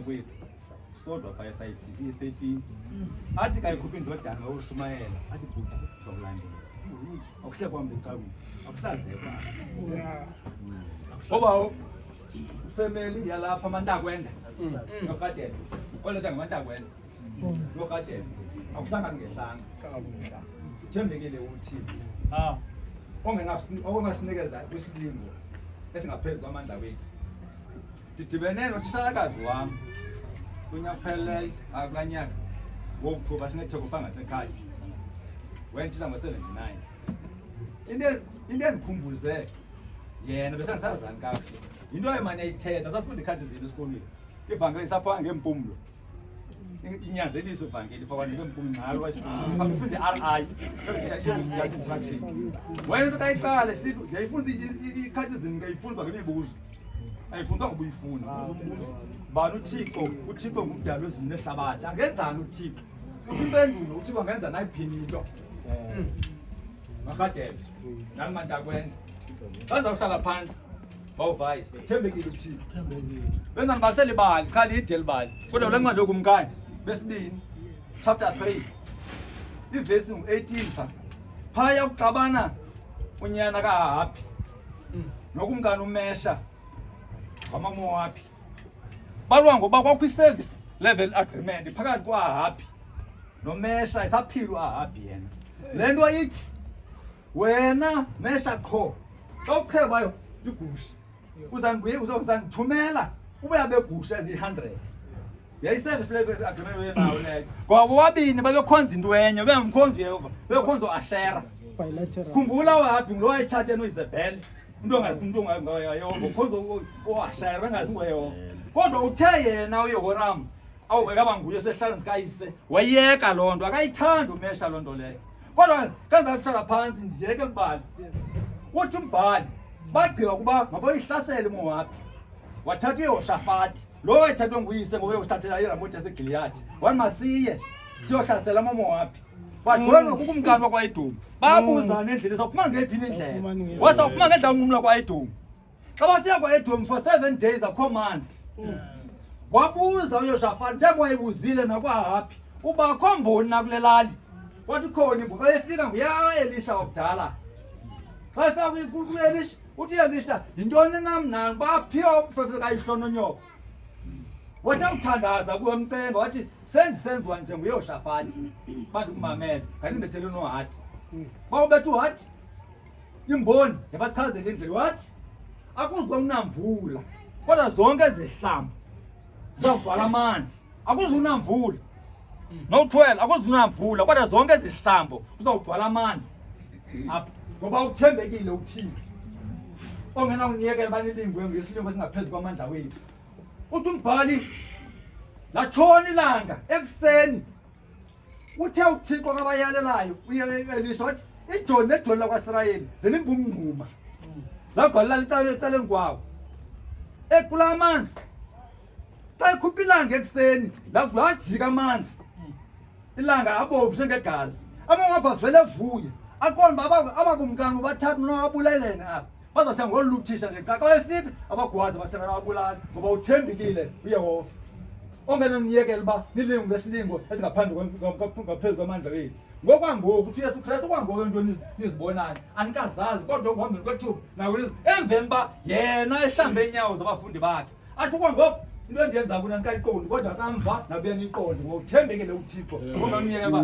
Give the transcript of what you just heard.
kwethu sodwa phaya site 13 athi kayikhupha indodana ngawushumayela athi bhuti sokulandela akuhle kwami lecabini akuhlazeka ngoba family yalapha amantakwenda ngokadela oletha ngamantakwenda ngokadela akuhlanga ngehlanga thembekile uthi ongasinikeza kwisilingo esingaphezulu kwamandla wethu didibene nothishalakazi wami kunyaphelele akulanyaka wokuthuba sinethe kufanga sekhaya wentshila ngo-79 into endikhumbuze yena besengisazani kahle into emane ayithetha sasifunda ikhathi zenu esikolweni ivangeli isafaka ngempumlo inyanzeliso ivangeli ifakwa ngempumlo ngalo wasifunde i-RI wena into kayiqala ngiyayifunda ikhathi zenu ngiyayifunda ngemibuzo ayifundwa ngobuyifunda bani uthixo ngumdali wezulu nehlabathi angenzani uthixo impendulo uthixo angenza nayiphini into makadela nami mantakwenda bazawuhlala phansi bawuvayise thembekile uthixo benza ngibasele ibali khalide libali kodwa le ncwadi yokumkani besibini chapter 3 ivesi ngu-18 phaya ukuxabana unyana kaHapi nokumkani umesha wamaMowabi balwa ngoba kwakwi-service level agreement phakathi kwaHapi nomesha isaphila uHapi yena le nto ayithi wena mesha qho xa uqhebayo igusha uzandithumela ubuya begusha eziyi-100 yayi-service level agreement wenawo leyo ngoba bobabini babekhonza into enye bemkhonza uyehova bebekhonza u-Ashera khumbula uHapi ngulo wayetshathe noIzebheli into ongayehova ukhonza u-Ashera bengazi ngoyehova kodwa uthe yena uYehoramu awubekaba nguye esehlalweni sikayise wayeka loo nto akayithanda umesha loo nto leyo kodwa kanzakuhlala phansi ndiyeke mbali uthi umbhali bagqiba ukuba mabayihlasele uMowabi wathatha uYehoshafati lo wayethathwe nguyise ngoba uyoshlathela iRamothi yaseGiliyadi wathi masiye siyohlasela amaMowabi bajoyina kukumkani wakwa-Edomu babuzana endleleni sawuphuma ngephi indlela wasawuphuma ngendlela unqumla kwa-Edomu xa basiya kwa-Edomu for 7 days akho manzi wabuza uYehoshafati njengoba wayebuzile nakwaHapi uba akho mboni nakule lali wathi khona imbo bayefika nguya Elisha wakudala xa efika ku-Elisha uthi Elisha yintoni nam nani baphiwa ubufefe kayihlononyoko wathi awuthandaza kuwe mcemba wathi sendisenziwa nje nguYehoshafati bantu kumamela kanti mbethele noHathi bawubetha uHathi imboni yabachazela indlela wathi akuzuba kunamvula kodwa zonke ezihlambo zavala amanzi akuzunamvula no-12 akuzunamvula kodwa zonke ezihlambo uzawugcwala amanzi apha ngoba uthembekile uthixo ongena unyekela banilingwe ngesilingo esingaphezu kwamandla wethu uthi umbhali latshona ilanga ekuseni uthe uthixo kabayalelayo uYelisha wathi iJoni neJoni lakwa-Israyeli zelimbumngxuma zagwalela ecaleni kwawo ekula amanzi xa ikhupha ilanga ekuseni lavula wajika amanzi ilanga abomvu njengegazi amaMowabi avele vuye aqonda abakumkani bathathu nowabulelene apha bazawuthenga ngoluthisha nje xa wefika abagwazi basebena wabulala ngoba uthembekile uYehova ongenomyekela uba nilingu ngesilingo ngaphezu kwamandla wethu ngokwangoku uthi uYesu Kristu okwangoku into nizibonayo anikazazi kodwa ukuhambeni kwethuba nawe emveni uba yena ehlambe iinyawo zabafundi bakhe athi okwangoku into endiyenza kuna nikayiqondi kodwa kamva nabuye niyiqonde ngokuthembekile uthixo ongamyekela uba